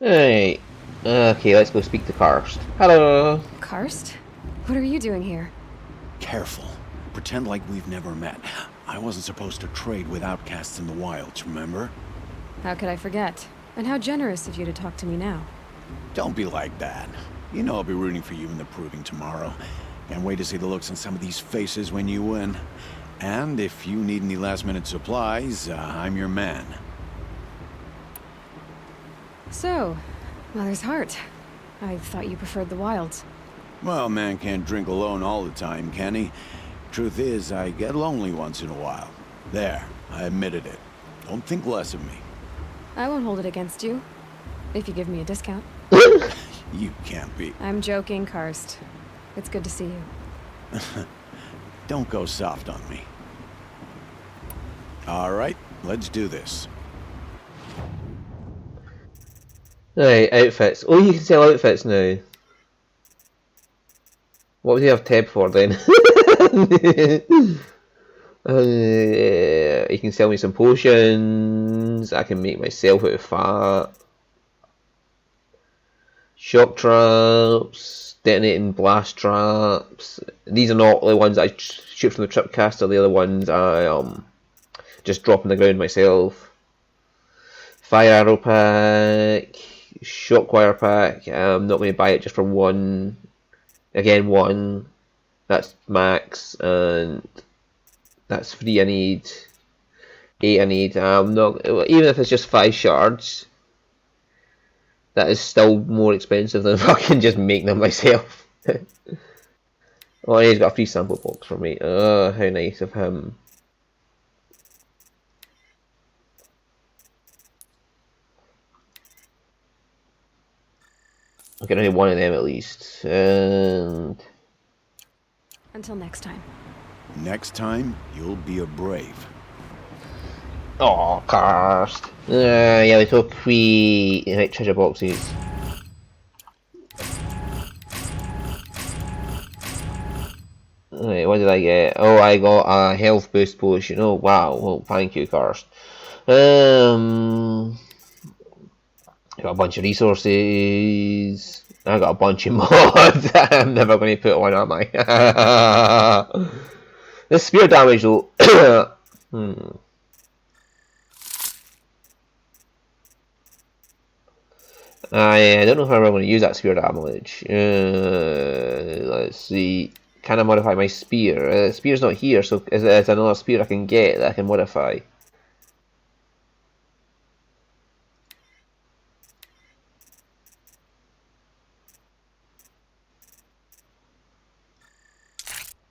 Right. Okay, let's go speak to Karst. Hello. Karst? What are you doing here? Careful. Pretend like we've never met. I wasn't supposed to trade with outcasts in the wilds, remember? How could I forget? And how generous of you to talk to me now. Don't be like that. You know I'll be rooting for you in the proving tomorrow. Can't wait to see the looks on some of these faces when you win. And if you need any last-minute supplies, I'm your man. So, Mother's Heart. I thought you preferred the wilds. Well, man can't drink alone all the time, can he? Truth is, I get lonely once in a while. There, I admitted it. Don't think less of me. I won't hold it against you. If you give me a discount. You can't be. I'm joking, Karst. It's good to see you. Don't go soft on me. All right, let's do this. Right, outfits. Oh, you can sell outfits now. What would you have Teb for then? You can sell me some potions. I can make myself out of fat. Shock traps, detonating blast traps. These are not the ones I shoot from the tripcaster. The other ones I just drop on the ground myself. Fire arrow pack, shock wire pack. I'm not going to buy it just for one. Again, one. That's max, and that's 3 I need. 8 I need. I'm not, even if it's just 5 shards. That is still more expensive than if I can just make them myself. Oh, he's got a free sample box for me. Oh, how nice of him. I can only one of them at least. And Until next time. Next time, you'll be a brave. oh, Karst. Yeah, we took 3 treasure boxes. Right, what did I get? Oh, I got a health boost potion. Oh, wow. Well, thank you, Karst. Got a bunch of resources. I got a bunch of mods. I'm never going to put one on my. The spear damage, though. I don't know how I'm going to use that spear damage. Let's see. Can I modify my spear? The spear's not here, so is there another spear I can get that I can modify?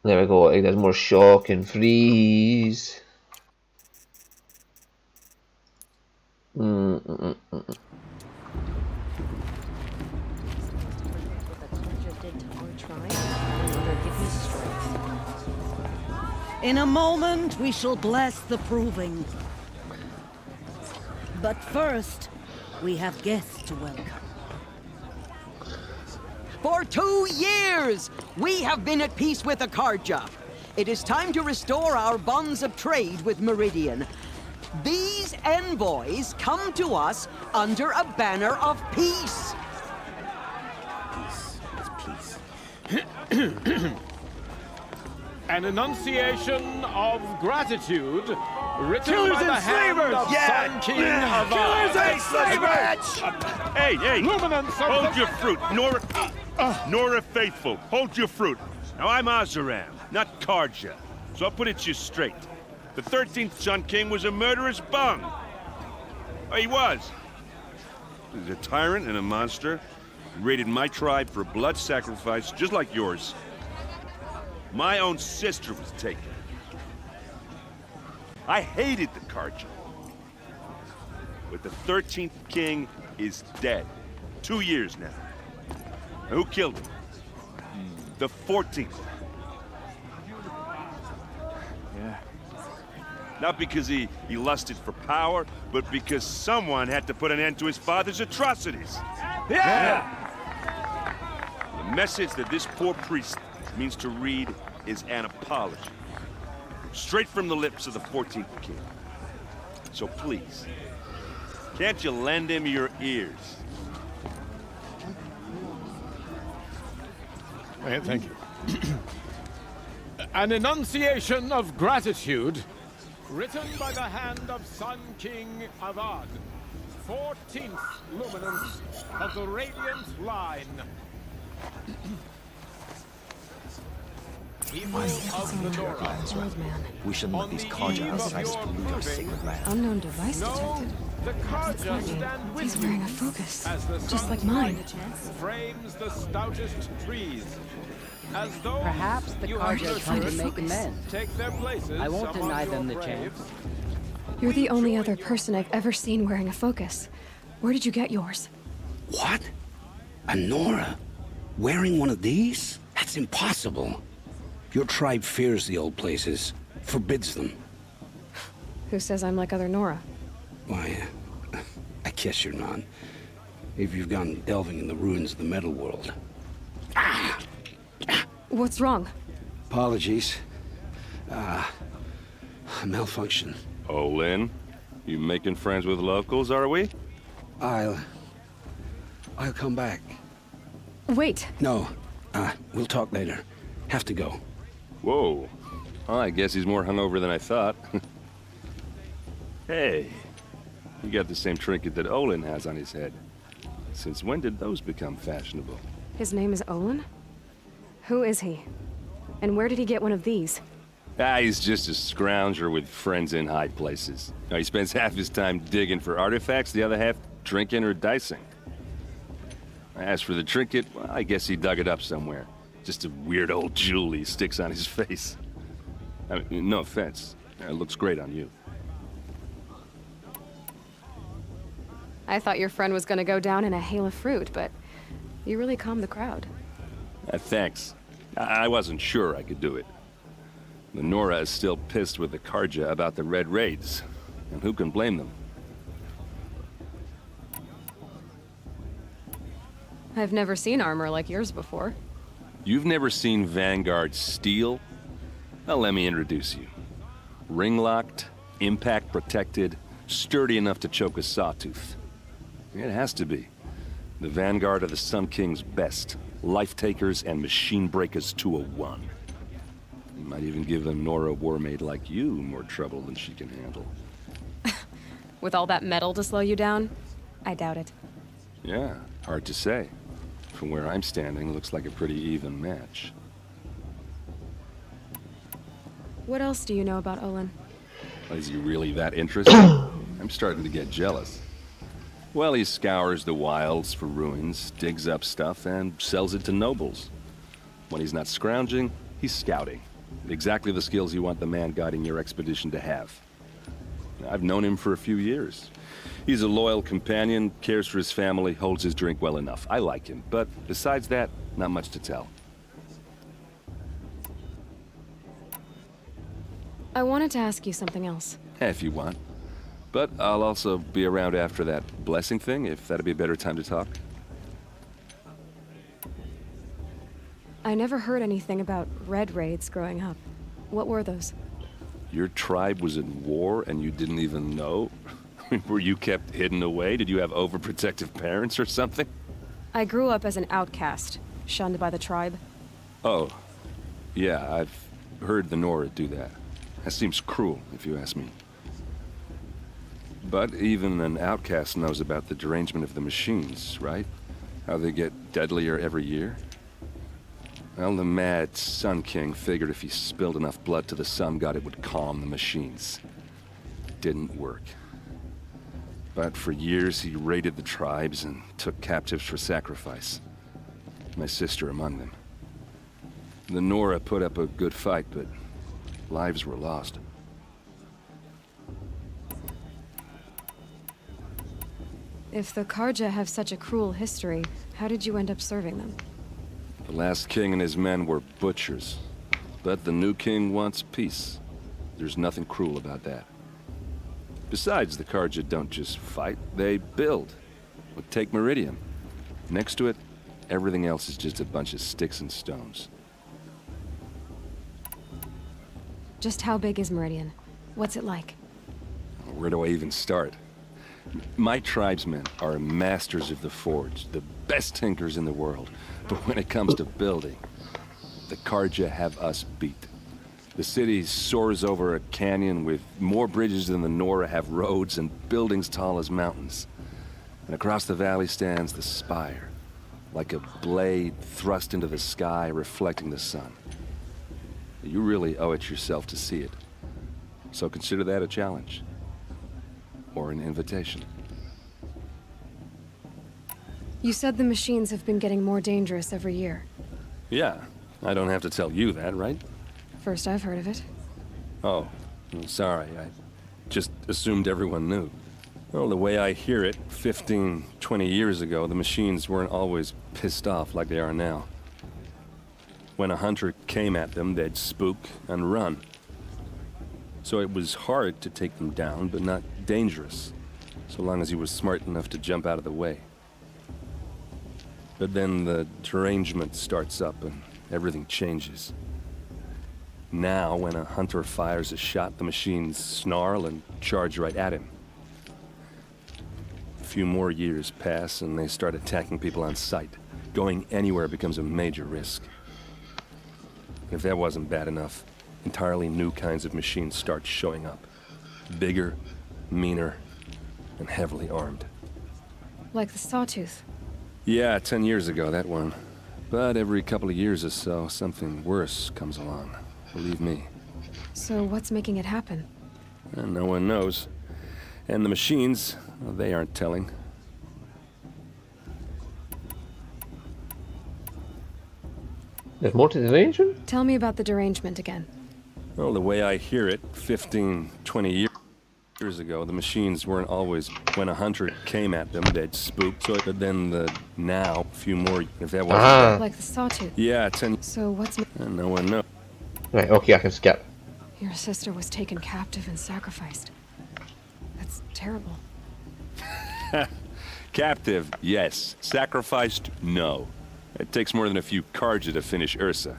There we go. There's more shock and freeze. In a moment, we shall bless the proving. But first, we have guests to welcome. For 2 years, we have been at peace with Akarja. It is time to restore our bonds of trade with Meridian. These envoys come to us under a banner of peace. Peace. An enunciation of gratitude written Killers by the and hand slavers! of Sun King of Killers and slavers! Hey, Luminance of hold the... your fruit, Nora Faithful, hold your fruit. Now I'm Azaram, not Karja, so I'll put it to you straight. The 13th Sun King was a murderous bung. Oh, he was. He's a tyrant and a monster. He raided my tribe for blood sacrifice, just like yours. My own sister was taken. I hated the Karja. But the 13th king is dead. 2 years now. And who killed him? The 14th. Yeah. Not because he lusted for power, but because someone had to put an end to his father's atrocities. Yeah! The message that this poor priest means to read is an apology. Straight from the lips of the 14th king. So please, can't you lend him your ears? Thank you. An enunciation of gratitude, written by the hand of Sun King Avad, 14th luminance of the Radiant Line. People of the Nora. Old man. We shouldn't let these Karja outsiders pollute our sacred land. Unknown device detected. The Perhaps Karja it's stand Guardian. with He's you wearing a focus. as the Just sun's like mine. light frames the stoutest trees. As those Perhaps the you Karja have come to nurtured make amends. take their places I won't among deny your them the braves. chance. You're the only other person I've ever seen wearing a focus. Where did you get yours? What? A Nora? Wearing one of these? That's impossible. Your tribe fears the old places, forbids them. Who says I'm like other Nora? Why, I guess you're not. If you've gone delving in the ruins of the metal world. What's wrong? Apologies. A malfunction. Oh, Lynn, you making friends with locals, are we? I'll come back. Wait. No, we'll talk later. Have to go. Whoa. Well, I guess he's more hungover than I thought. Hey, you got the same trinket that Olin has on his head. Since when did those become fashionable? His name is Olin? Who is he? And where did he get one of these? He's just a scrounger with friends in high places. Now, he spends half his time digging for artifacts, the other half drinking or dicing. As for the trinket, well, I guess he dug it up somewhere. Just a weird old jewel he sticks on his face. I mean, no offense. It looks great on you. I thought your friend was gonna go down in a hail of fruit, but you really calmed the crowd. Thanks. I wasn't sure I could do it. The Nora is still pissed with the Karja about the Red Raids, and who can blame them? I've never seen armor like yours before. You've never seen Vanguard steel? Well, let me introduce you. Ring-locked, impact-protected, sturdy enough to choke a sawtooth. It has to be. The Vanguard of the Sun King's best. Life-takers and machine breakers to a one. You might even give a Nora warmaid like you more trouble than she can handle. With all that metal to slow you down? I doubt it. Yeah, hard to say. From where I'm standing, looks like a pretty even match. What else do you know about Olin? Is he really that interesting? I'm starting to get jealous. Well, he scours the wilds for ruins, digs up stuff, and sells it to nobles. When he's not scrounging, he's scouting. Exactly the skills you want the man guiding your expedition to have. I've known him for a few years. He's a loyal companion, cares for his family, holds his drink well enough. I like him, but besides that, not much to tell. I wanted to ask you something else. If you want. But I'll also be around after that blessing thing, if that'd be a better time to talk. I never heard anything about Red Raids growing up. What were those? Your tribe was in war and you didn't even know? Were you kept hidden away? Did you have overprotective parents or something? I grew up as an outcast, shunned by the tribe. Oh, yeah, I've heard the Nora do that. That seems cruel, if you ask me. But even an outcast knows about the derangement of the machines, right? How they get deadlier every year? Well, the mad Sun King figured if he spilled enough blood to the Sun God, it would calm the machines. Didn't work. But for years, he raided the tribes and took captives for sacrifice. My sister among them. The Nora put up a good fight, but lives were lost. If the Karja have such a cruel history, how did you end up serving them? The last king and his men were butchers. But the new king wants peace. There's nothing cruel about that. Besides, the Karja don't just fight, they build. But take Meridian. Next to it, everything else is just a bunch of sticks and stones. Just how big is Meridian? What's it like? Where do I even start? My tribesmen are masters of the forge, the best tinkers in the world. But when it comes to building, the Carja have us beat. The city soars over a canyon with more bridges than the Nora have roads and buildings tall as mountains. And across the valley stands the spire, like a blade thrust into the sky reflecting the sun. You really owe it yourself to see it. So consider that a challenge. Or an invitation. You said the machines have been getting more dangerous every year. Yeah, I don't have to tell you that, right? First I've heard of it. Oh, I'm sorry. I just assumed everyone knew. Well, the way I hear it, 15, 20 years ago, the machines weren't always pissed off like they are now. When a hunter came at them, they'd spook and run. So it was hard to take them down, but not dangerous, so long as he was smart enough to jump out of the way. But then the derangement starts up and everything changes. Now, when a hunter fires a shot, the machines snarl and charge right at him. A few more years pass and they start attacking people on sight. Going anywhere becomes a major risk. If that wasn't bad enough, entirely new kinds of machines start showing up. Bigger, meaner, and heavily armed. Like the Sawtooth. Yeah, 10 years ago, that one. But every couple of years or so, something worse comes along. Believe me. So what's making it happen? And no one knows. And the machines, well, they aren't telling. There's more to the derangement? Tell me about the derangement again. Well, the way I hear it, 15, 20 years ago, the machines weren't always... When a hunter came at them, they'd spook. So, but then now, a few more... If that wasn't... Like the Sawtooth. Yeah, 10... So what's... And no one knows. Right, okay, I can skip. Your sister was taken captive and sacrificed. That's terrible. Captive, yes. Sacrificed, no. It takes more than a few Carja to finish Ursa.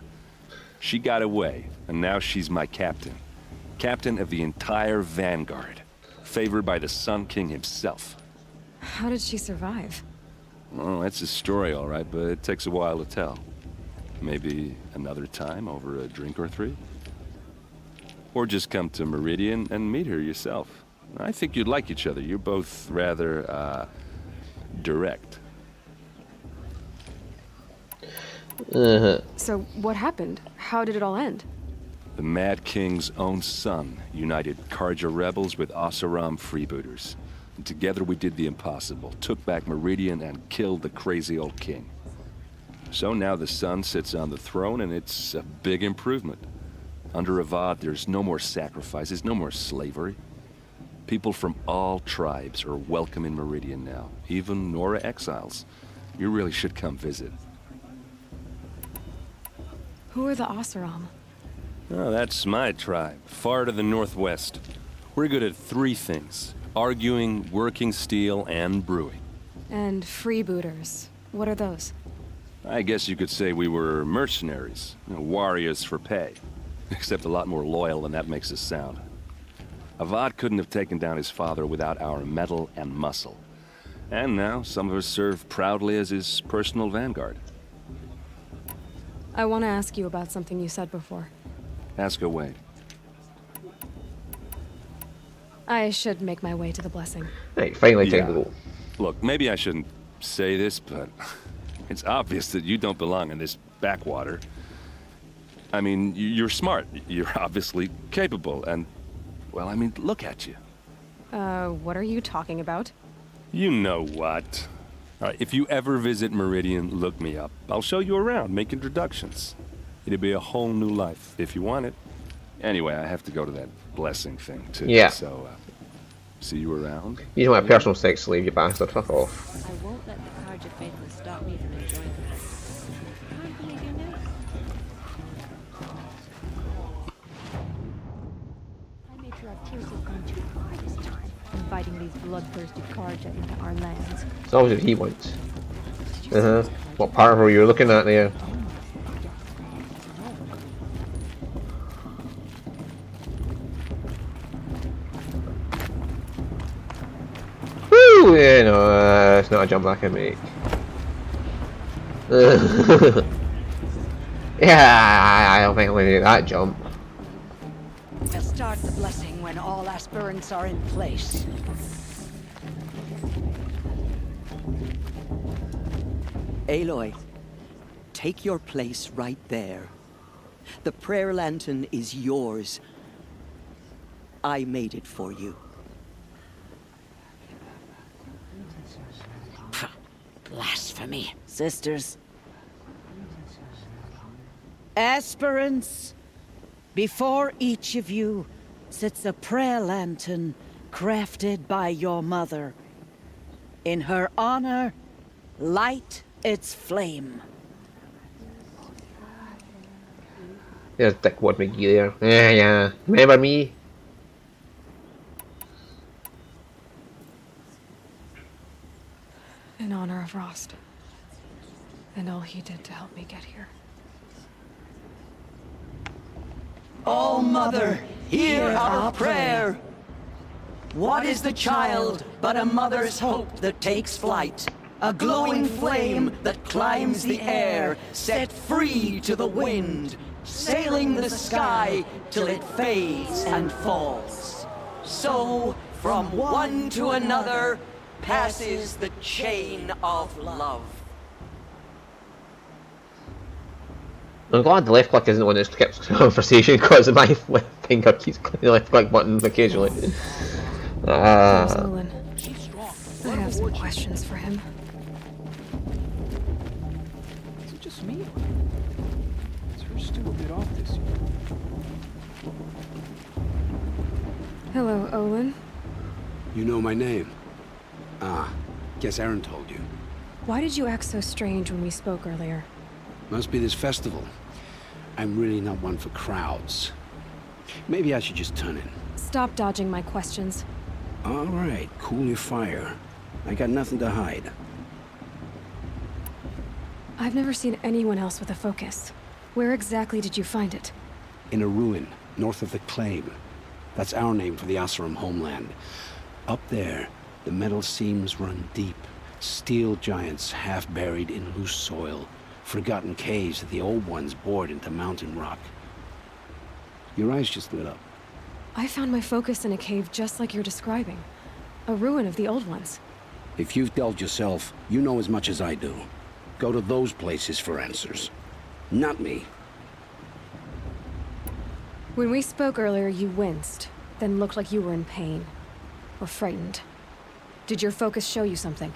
She got away, and now she's my captain. Captain of the entire Vanguard. Favored by the Sun King himself. How did she survive? Well, that's a story, all right, but it takes a while to tell. Maybe another time over a drink or three? Or just come to Meridian and meet her yourself. I think you'd like each other. You're both rather, direct. So what happened? How did it all end? The Mad King's own son united Carja rebels with Oseram freebooters. And together we did the impossible, took back Meridian and killed the crazy old king. So now the son sits on the throne and it's a big improvement. Under Avad, there's no more sacrifices, no more slavery. People from all tribes are welcome in Meridian now, even Nora exiles. You really should come visit. Who are the Oseram? Oh, that's my tribe, far to the northwest. We're good at three things: arguing, working steel, and brewing. And freebooters. What are those? I guess you could say we were mercenaries, warriors for pay. Except a lot more loyal than that makes us sound. Avad couldn't have taken down his father without our metal and muscle. And now, some of us serve proudly as his personal vanguard. I want to ask you about something you said before. Ask away. I should make my way to the blessing. Right, finally time to go. Look, maybe I shouldn't say this, but it's obvious that you don't belong in this backwater. I mean, you're smart. You're obviously capable, and... Well, I mean, look at you. What are you talking about? You know what. All right, if you ever visit Meridian, look me up. I'll show you around, make introductions. It'll be a whole new life, if you want it. Anyway, I have to go to that blessing thing, too. Yeah. So, see you around? You know, my personal sex slave, you bastard. Fuck off. I won't let the Carja faithless stop me from enjoying the place. Can't believe you knew. I made sure our tears have gone too far this time, inviting these bloodthirsty Carja into our lands. It's always what he wants. What part of her you're looking at there? Woo! Yeah, no, it's not a jump I can make. Yeah, I don't think I'm gonna do that jump. We'll start the blessing when all aspirants are in place. Aloy, take your place right there. The prayer lantern is yours. I made it for you. Blasphemy. Sisters. Aspirants, before each of you sits a prayer lantern crafted by your mother. In her honor, light its flame. There's Dickwad McGee there. Yeah. Remember me? In honor of Rost. And all he did to help me get here. Oh, Mother, hear our prayer. What is the child but a mother's hope that takes flight? A glowing flame that climbs the air, set free to the wind, sailing the sky till it fades and falls. So, from one to another, passes the chain of love. I'm glad the left click isn't the one that skips conversation because my finger keeps clicking the left click button occasionally. There's Olin. I have some questions for him. Is it just me? Is her stew a bit off this year? Hello, Olin. You know my name? Ah, guess Aaron told you. Why did you act so strange when we spoke earlier? Must be this festival. I'm really not one for crowds. Maybe I should just turn in. Stop dodging my questions. All right, cool your fire. I got nothing to hide. I've never seen anyone else with a focus. Where exactly did you find it? In a ruin, north of the Claim. That's our name for the Oseram homeland. Up there, the metal seams run deep. Steel giants half buried in loose soil. Forgotten caves that the old ones bored into mountain rock. Your eyes just lit up. I found my focus in a cave just like you're describing. A ruin of the old ones. If you've delved yourself, you know as much as I do. Go to those places for answers. Not me. When we spoke earlier, you winced, then looked like you were in pain. Or frightened. Did your focus show you something?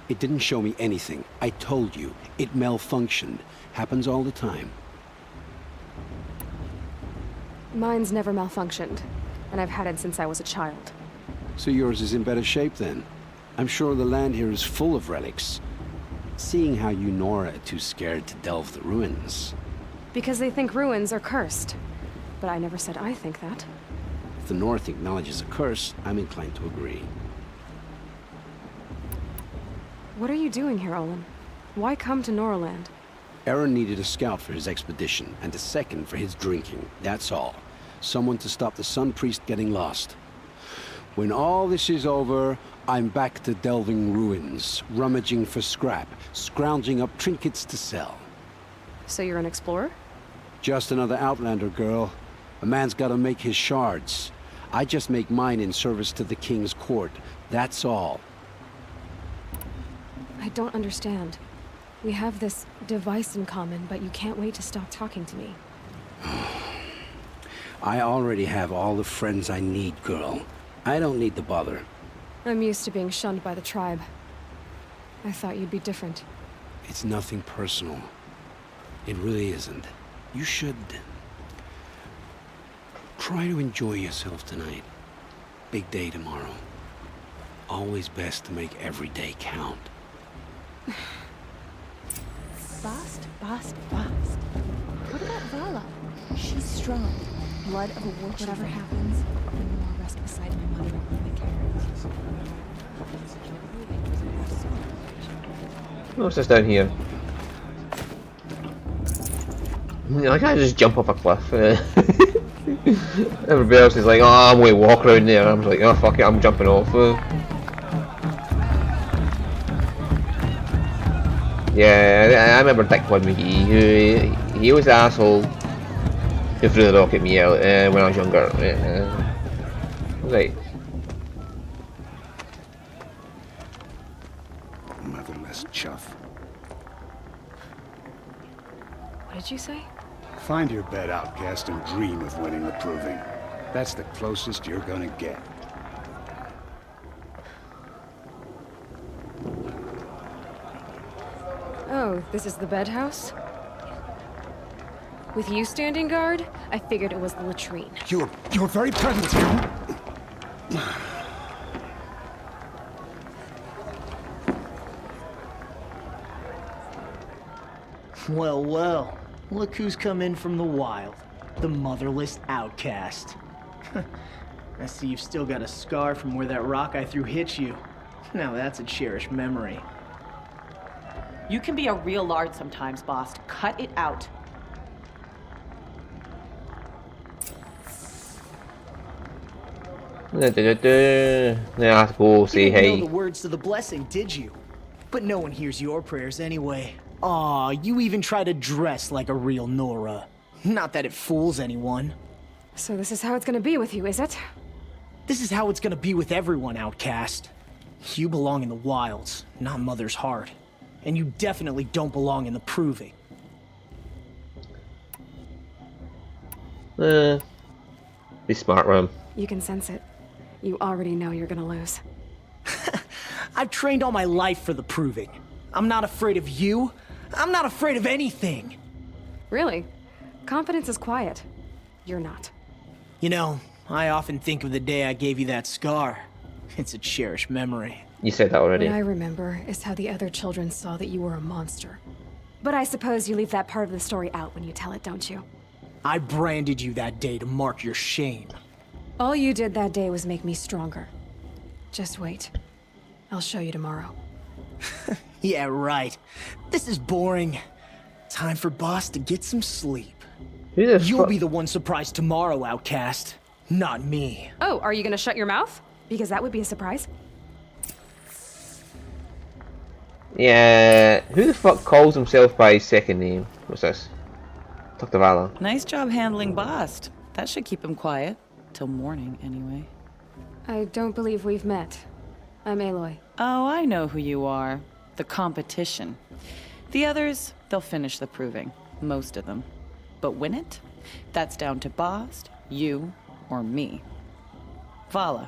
It didn't show me anything. I told you. It malfunctioned. Happens all the time. Mine's never malfunctioned, and I've had it since I was a child. So yours is in better shape then. I'm sure the land here is full of relics. Seeing how you Nora are too scared to delve the ruins. Because they think ruins are cursed. But I never said I think that. If the North acknowledges a curse, I'm inclined to agree. What are you doing here, Olin? Why come to Noraland? Aaron needed a scout for his expedition, and a second for his drinking. That's all. Someone to stop the Sun Priest getting lost. When all this is over, I'm back to delving ruins, rummaging for scrap, scrounging up trinkets to sell. So you're an explorer? Just another Outlander, girl. A man's gotta make his shards. I just make mine in service to the King's court. That's all. I don't understand. We have this device in common, but you can't wait to stop talking to me. I already have all the friends I need, girl. I don't need the bother. I'm used to being shunned by the tribe. I thought you'd be different. It's nothing personal. It really isn't. You should... try to enjoy yourself tonight. Big day tomorrow. Always best to make every day count. Fast, fast, fast. What about Vala? She's strong. Blood of a war. Whatever happens, the more rest beside my mother and the carrots. What's this down here? I can't just jump off a cliff. Everybody else is like, oh, I'm going to walk around there. I'm like, oh, fuck it, I'm jumping off. Yeah, I remember Dickwad McGee, who he was the asshole who threw the rock at me when I was younger. Right. Motherless chuff. What did you say? Find your bed, outcast, and dream of winning the proving. That's the closest you're gonna get. Oh, this is the bedhouse? With you standing guard, I figured it was the latrine. Your very presence here. Well, well. Look who's come in from the wild. The motherless outcast. I see you've still got a scar from where that rock I threw hit you. Now that's a cherished memory. You can be a real lard sometimes, boss. Cut it out. Then I have to go say You didn't hey. know the words to the blessing, did you? But no one hears your prayers anyway. Aw, you even try to dress like a real Nora. Not that it fools anyone. So this is how it's gonna be with you, is it? This is how it's gonna be with everyone, outcast. You belong in the wilds, not Mother's heart. And you definitely don't belong in the proving. Be smart, Ram. You can sense it. You already know you're gonna lose. I've trained all my life for the proving. I'm not afraid of you. I'm not afraid of anything. Really? Confidence is quiet. You're not. You know, I often think of the day I gave you that scar. It's a cherished memory. You said that already. What I remember is how the other children saw that you were a monster. But I suppose you leave that part of the story out when you tell it, don't you? I branded you that day to mark your shame. All you did that day was make me stronger. Just wait. I'll show you tomorrow. Yeah, right. This is boring. Time for Boss to get some sleep. You'll be the one surprised tomorrow, outcast. Not me. Oh, are you gonna shut your mouth? Because that would be a surprise. Yeah, who the fuck calls himself by his second name? What's this? Talk to Vala. Nice job handling Bast. That should keep him quiet. Till morning, anyway. I don't believe we've met. I'm Aloy. Oh, I know who you are. The competition. The others, they'll finish the proving. Most of them. But win it? That's down to Bast, you, or me. Vala.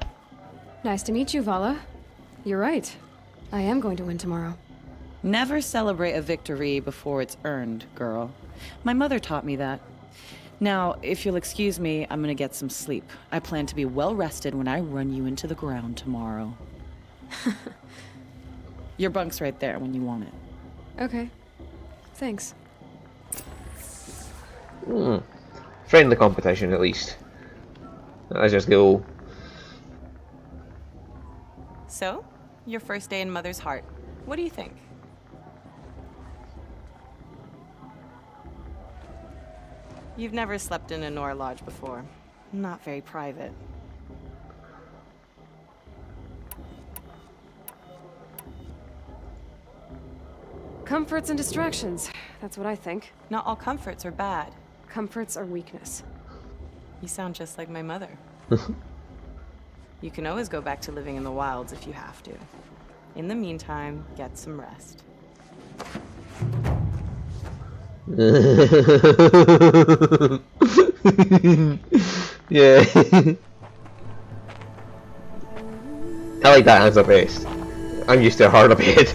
Nice to meet you, Vala. You're right. I am going to win tomorrow. Never celebrate a victory before it's earned, girl. My mother taught me that. Now, if you'll excuse me, I'm gonna get some sleep. I plan to be well rested when I run you into the ground tomorrow. Your bunk's right there when you want it. Okay. Thanks. Friendly competition, at least. I just go. So, your first day in Mother's heart. What do you think? You've never slept in a Nora lodge before. Not very private. Comforts and distractions. That's what I think. Not all comforts are bad. Comforts are weakness. You sound just like my mother. You can always go back to living in the wilds if you have to. In the meantime, get some rest. Yeah. I like that answer best. I'm used to a harder bed.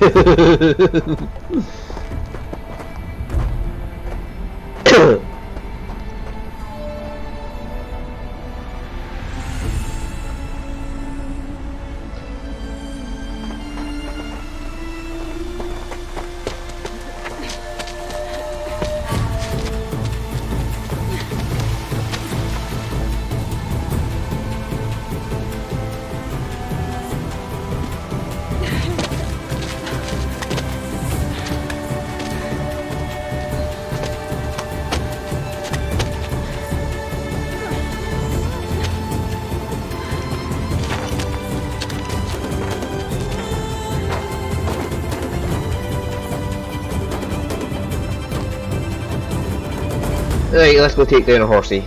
Right, let's go take down a horsey.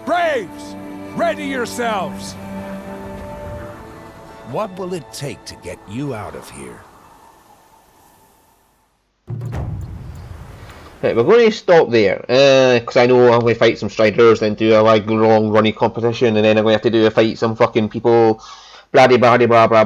Braves! Ready yourselves! What will it take to get you out of here? Right, we're going to stop there, because I know I'm going to fight some striders, then do a like long runny competition, and then I'm going to have to do a fight some fucking people, blah blah blah blah blah.